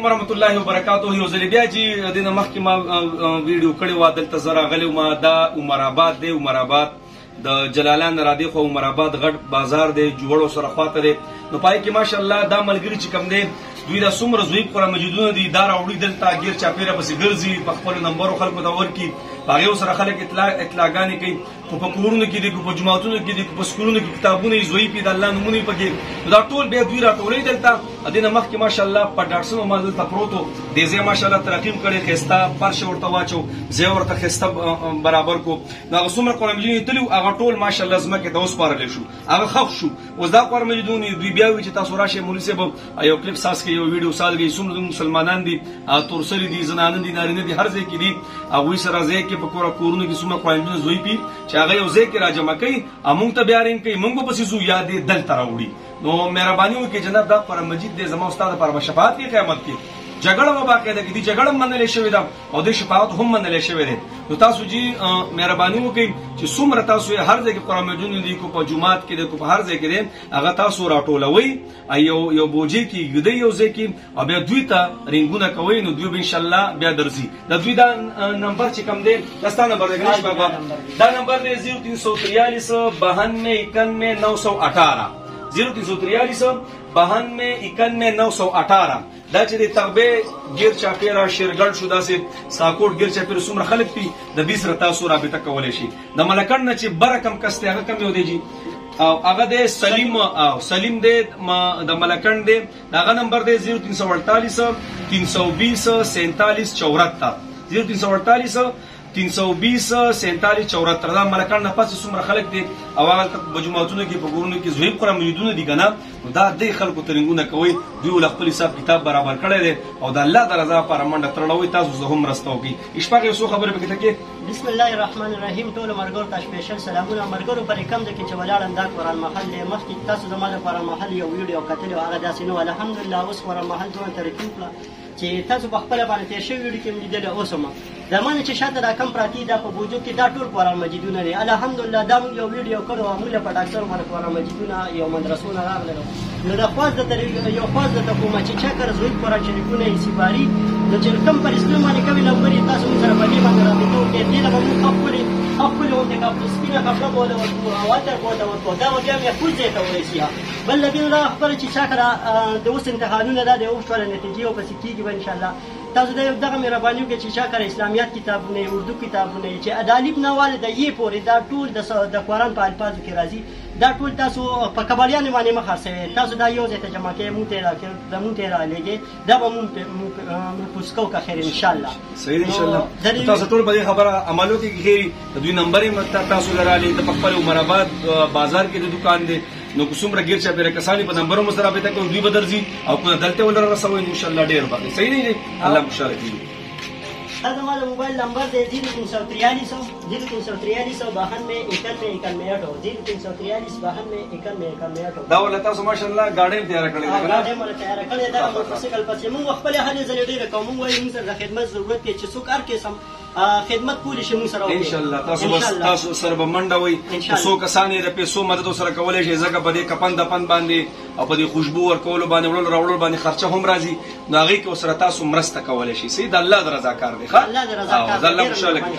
ورحمۃ اللہ وبرکاتہ. یو ځل بیا چې دنه مخکې ما ویډیو کړی و دلته زه راغلی وم. دا عمر آباد دی. عمر آباد د جلالان را دی خو عمر آباد غټ بازار دی جوړو سره خواته دی. نو پای کې ماشاءالله دا ملګری چې کم دی دوی دا څومره ضعیف قرآن مجیدونه دي دا راوړي دلته غیر چاپیره پسې ګرځي په خپل نمبرو خلکو ته ورکي هغې سره خلک اطلاعګانې کوي خو په کورونو کې دي په جوماتونو کې دي په سکولونو کې کتابونه یې ضعیف دي د الله نومونه یې پکې دا ټول بیا دوی راټولوي دلته. د دې نه مخکې ماشاءالله په ډاکټر صاحب ما دلته پروت و دې ځای ماشاءالله ترقیم کړی ښایسته فرش ورته واچو ځای ورته ښایسته برابر کو. نو هغه څومره قرآن مجیدونه تللي هغه ټول ماشاءالله ځمکې ته وسپارلی شو هغه ښخ شو. اوس دا قرآن مجیدونه دوی بیا وایي چې تاسو راشئ مولوي صاحب یو کلیپ ساز کوي یو ویډیو ساز کوي څومره مسلمانان دي تورسري دي زنانه دي نارینه دي هر ځای کې دي هغوی سره ځای کې په کورونو کې څومره قرآن مجیدونه ضعیف دي چې هغه یو ځای کې راجمع کوي موږ ته بیا رنګ کوي موږ به پسې ځو یا دې دلته راوړي. نو مهرباني وکړئ جناب دا قرآن مجید دی زما استاد لپاره به شفاعت کې قیامت کې جګړه به باقاعده کې دي جګړه منلې شوې ده او د شفاعت هم منلې شوې ده. نو تاسو جی مهرباني وکړئ چې څومره تاسو هر ځای کې قرآن مجیدونه دي کو په جومات کې دي کو په هر ځای کې دي هغه تاسو راټولوئ یو بوجي کې ږدئ یو ځای کې او بیا دوی ته رنګونه کوئ نو دوی به انشاءالله بیا درځي. د دوی دا نمبر چې کوم دی دا ستا نمبر دی ګنیش بابا دا نمبر دی 0343 92 91 918 0343 92 91 918. دا چې د تغبې ګیر چاپیره شیرګل شو داسې ساکوټ ګیر چاپیره څومره خلک دي د دې سره تاسو رابطه کولی شي. د ملکڼ نه چې بره کم کس دی هغه کم یو دی جي او هغه دی سلیم دی د ملکڼ دی هغه نمبر دی 0348 320 47 74 0348 320 47 74. دا ملکان نه پس څومره خلک دي او هغه په جوماتونو کې په کورونو کې ضعیف قرآن مجیدونه دي که نه نو دا دې خلکو ته رنګونه کوئ دوی له خپل حساب کتاب برابر کړی دی او د الله د رضا لپاره منډه تړلوئ تاسو زه هم مرسته وکړئ. اشفاق یو څو خبرې پکې تکې بسم الله الرحمن الرحیم. ټولو ملګرو ته سپیشل سلامونه. ملګرو پرې کم ده کې چې ولاړم دا قرآن محل دی مخکې تاسو زما د قرآن محل یو ویډیو کتلی او هغه داسې نه الحمدلله اوس قرآن محل دومره ترقي وکړه چې تاسو په خپله باندې تېر شوي ویډیو کې مې لیدلی اوس هم درمانه چې شاته دا کم پراته دا په بوجو کې دا ټول قرآن مجیدونه دي الحمدلله. دا موږ یو ویډیو کړو او موږ په ډاکټر باندې قرآن مجیدونه یو مدرسو نه راغلل نو د خواست د یو خواست د کومه چې چکر زوی قرآن شریفونه یې سپاري نو چې کوم پر اسلام باندې کوي نمبرې تاسو موږ سره په دې باندې رابطه وکړئ. دې نه به موږ خپلې غوندې کپړه سپینه کپړه به ورته ورکړو او عطر به ورته ورکړو دا به بیا محفوظ ځای ته ورسي. بل له دې نه دا خبره چې چا کله د اوس امتحانونه دا د اوس ټوله نتیجې ورپسې کېږي به انشاءالله تاسو دغه مهرباني وکړئ چې چا کله اسلامیات کتابونه اردو کتابونه چې ادالب ناواله د یې پورې دا ټول د قرآن په الفاظو کې راځي دا ټول تاسو په کبالیانو باندې مه خرڅوئ. تاسو دا یو ځای ته جمع کړئ مونږ ته یې رالېږئ دا به مونږ پوس کوو که خیر انشاءالله. صحیح دی انشاءالله. تاسو ټول په دې خبره عمل وکړئ خیر د دوی نمبر یې تاسو له رالې د په خپل عمر آباد بازار کې د دوکان دی نو که څومره ګیر چاپېره کسان په نمبرو مو سره رابطه کوي دوی به درځي او که دلته ولره رسوئ انشاءالله ډېر باندې صحیح دی الله خوشحاله کړي. دا زما د موبایل نمبر دی 0343 92 91 دا ولته تاسو ماشاءالله گاډي تیار کړې ده گاډي مله تیار کړې ده موټرسایکل پسې موږ خپل هلې ځلې ډېر کوم موږ یې موږ سره د خدمت ضرورت کې چې څوک هر قسم خدمت کولی شي موږ سره وکړي انشاءالله. تاسو سره به منډه وي څو کسان یې د پیسو مدد سره کولی شي ځکه په دې کپن دپن باندې او په دې خوشبو ورکولو باندې وړلو راوړلو باندې خرچه هم راځي نو هغې کې ورسره تاسو مرسته کولی شي. صحیح د الله د رضا کار دی الله د رضا کار دی. الله خوشحاله کړي.